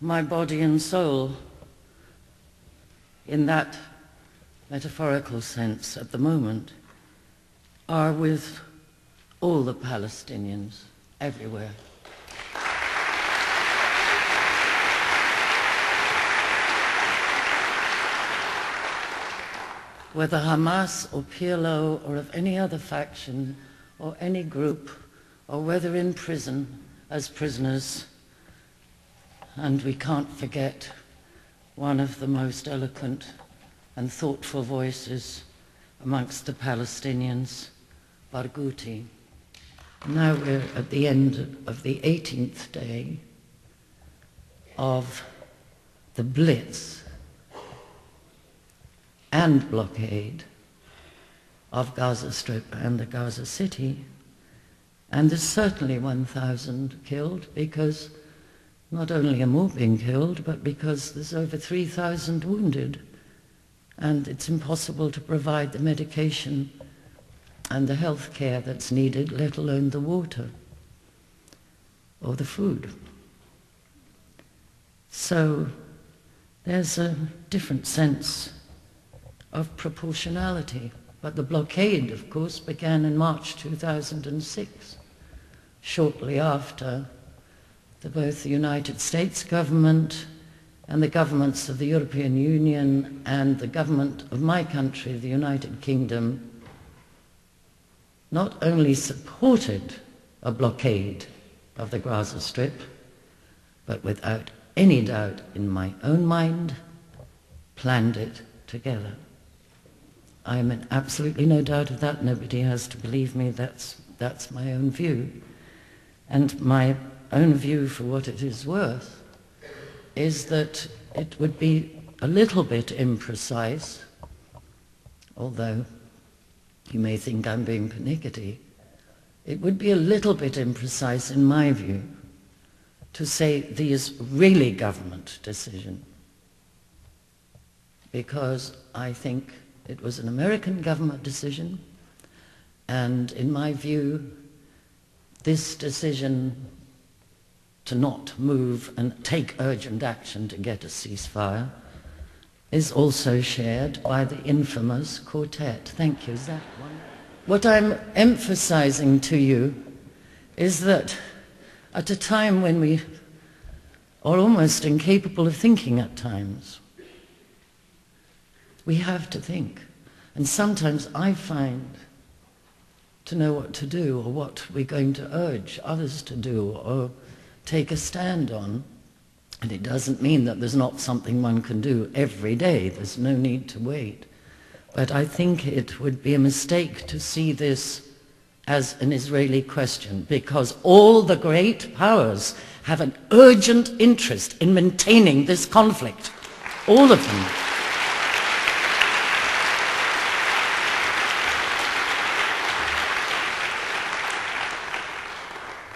my body and soul, in that metaphorical sense at the moment, are with all the Palestinians everywhere. Whether Hamas or PLO or of any other faction or any group, or whether in prison as prisoners. And we can't forget one of the most eloquent and thoughtful voices amongst the Palestinians, Barghouti. Now we're at the end of the 18th day of the blitz and blockade of Gaza Strip and the Gaza City. And there's certainly 1,000 killed, because not only are more being killed, but because there's over 3,000 wounded. And it's impossible to provide the medication and the health care that's needed, let alone the water or the food. So there's a different sense of proportionality. But the blockade, of course, began in March 2006, shortly after both the United States government and the governments of the European Union and the government of my country, the United Kingdom, not only supported a blockade of the Gaza Strip, but without any doubt in my own mind, planned it together. I'm in absolutely no doubt of that. Nobody has to believe me. That's my own view. And my own view, for what it is worth, is that it would be a little bit imprecise, although you may think I'm being pernickety, it would be a little bit imprecise, in my view, to say the Israeli government decision, because I think it was an American government decision, and in my view, this decision to not move and take urgent action to get a ceasefire is also shared by the infamous quartet. Thank you. Is that one? What I'm emphasizing to you is that at a time when we are almost incapable of thinking at times, we have to think. And sometimes I find to know what to do, or what we're going to urge others to do or take a stand on. And it doesn't mean that there's not something one can do every day. There's no need to wait. But I think it would be a mistake to see this as an Israeli question, because all the great powers have an urgent interest in maintaining this conflict. All of them.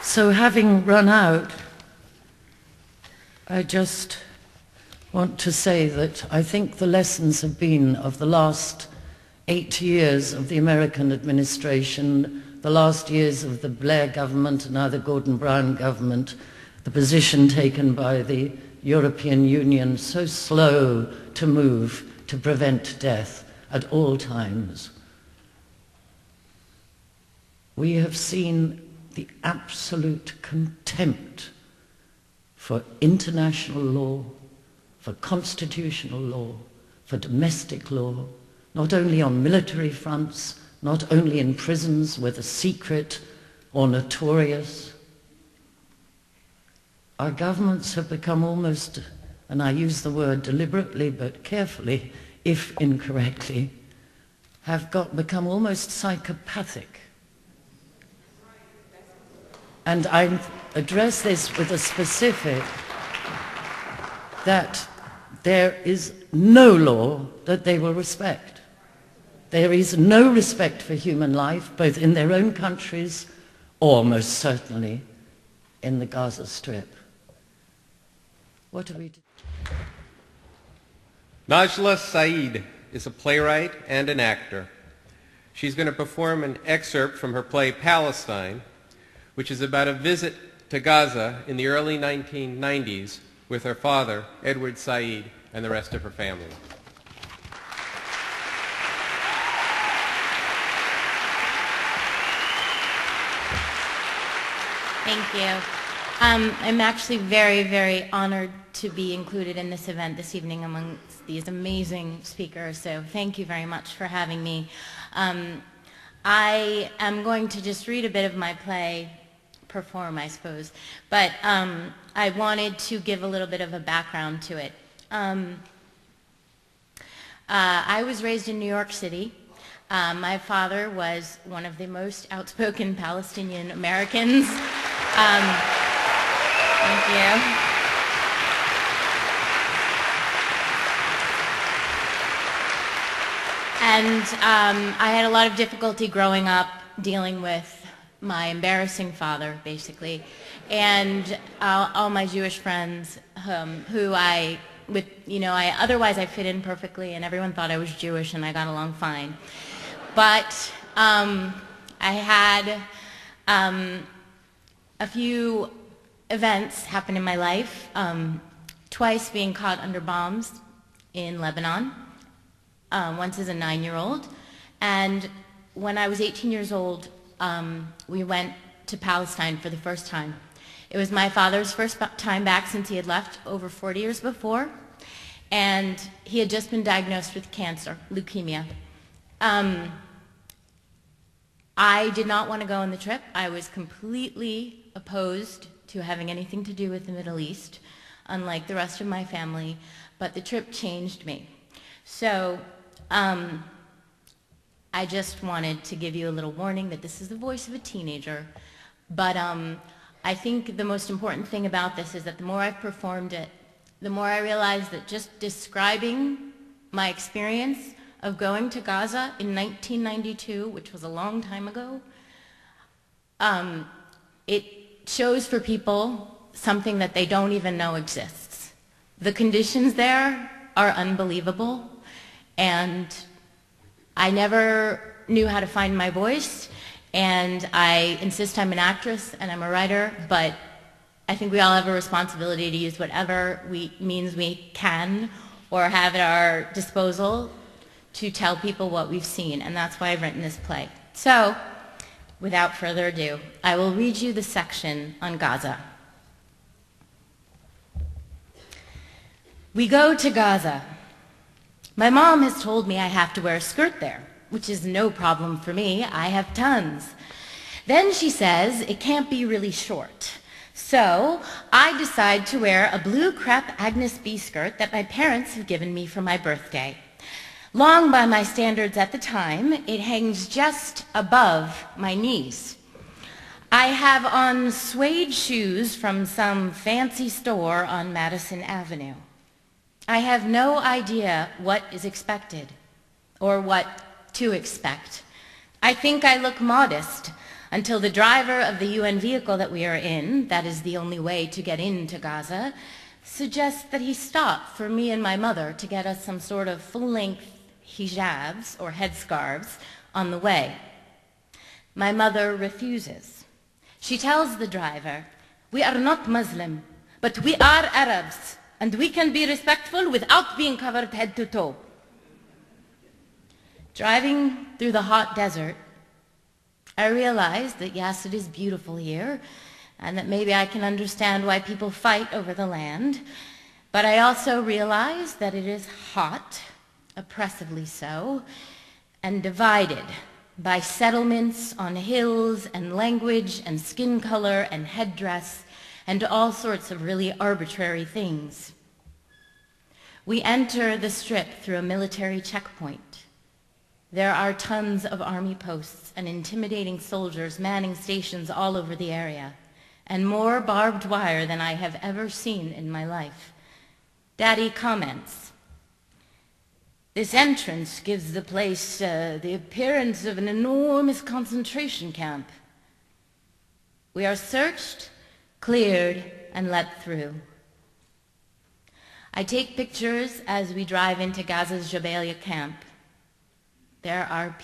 So having run out, I just want to say that I think the lessons have been of the last 8 years of the American administration, the last years of the Blair government and now the Gordon Brown government, the position taken by the European Union, so slow to move to prevent death at all times. We have seen the absolute contempt for international law, for constitutional law, for domestic law, not only on military fronts, not only in prisons, whether secret or notorious. Our governments have become almost, and I use the word deliberately but carefully, if incorrectly, have become almost psychopathic. And I address this with a specific, that there is no law that they will respect. There is no respect for human life, both in their own countries or most certainly in the Gaza Strip. What are we doing? Najla Saeed is a playwright and an actor. She's going to perform an excerpt from her play Palestine, which is about a visit to Gaza in the early 1990s with her father, Edward Said, and the rest of her family. Thank you. I'm actually very, very honored to be included in this event this evening amongst these amazing speakers, so thank you very much for having me. I am going to just read a bit of my play, perform, I suppose, but I wanted to give a little bit of a background to it. I was raised in New York City. My father was one of the most outspoken Palestinian Americans. Thank you. And I had a lot of difficulty growing up dealing with my embarrassing father, basically, and all my Jewish friends who otherwise I fit in perfectly, and everyone thought I was Jewish, and I got along fine. But I had a few events happen in my life, twice being caught under bombs in Lebanon, once as a 9-year-old, and when I was 18 years old, we went to Palestine for the first time. It was my father's first time back since he had left over 40 years before, and he had just been diagnosed with cancer, leukemia. I did not want to go on the trip. I was completely opposed to having anything to do with the Middle East, unlike the rest of my family, but the trip changed me. So I just wanted to give you a little warning that this is the voice of a teenager, but I think the most important thing about this is that the more I've performed it, the more I realized that just describing my experience of going to Gaza in 1992, which was a long time ago, it shows for people something that they don't even know exists. The conditions there are unbelievable, and I never knew how to find my voice, and I insist I'm an actress and I'm a writer, but I think we all have a responsibility to use whatever means we can or have at our disposal to tell people what we've seen, and that's why I've written this play. So, without further ado, I will read you the section on Gaza. We go to Gaza. My mom has told me I have to wear a skirt there, which is no problem for me. I have tons. Then she says it can't be really short. So I decide to wear a blue crepe Agnes B skirt that my parents have given me for my birthday. Long by my standards at the time, it hangs just above my knees. I have on suede shoes from some fancy store on Madison Avenue. I have no idea what is expected or what to expect. I think I look modest until the driver of the UN vehicle that we are in, that is the only way to get into Gaza, suggests that he stop for me and my mother to get us some sort of full-length hijabs or headscarves on the way. My mother refuses. She tells the driver, "We are not Muslim, but we are Arabs, and we can be respectful without being covered head to toe." Driving through the hot desert, I realized that yes, it is beautiful here, and that maybe I can understand why people fight over the land, but I also realized that it is hot, oppressively so, and divided by settlements on hills and language and skin color and headdress and all sorts of really arbitrary things. We enter the strip through a military checkpoint. There are tons of army posts and intimidating soldiers manning stations all over the area, and more barbed wire than I have ever seen in my life. Daddy comments, "This entrance gives the place the appearance of an enormous concentration camp." We are searched, cleared, and let through. I take pictures as we drive into Gaza's Jabalia camp. There are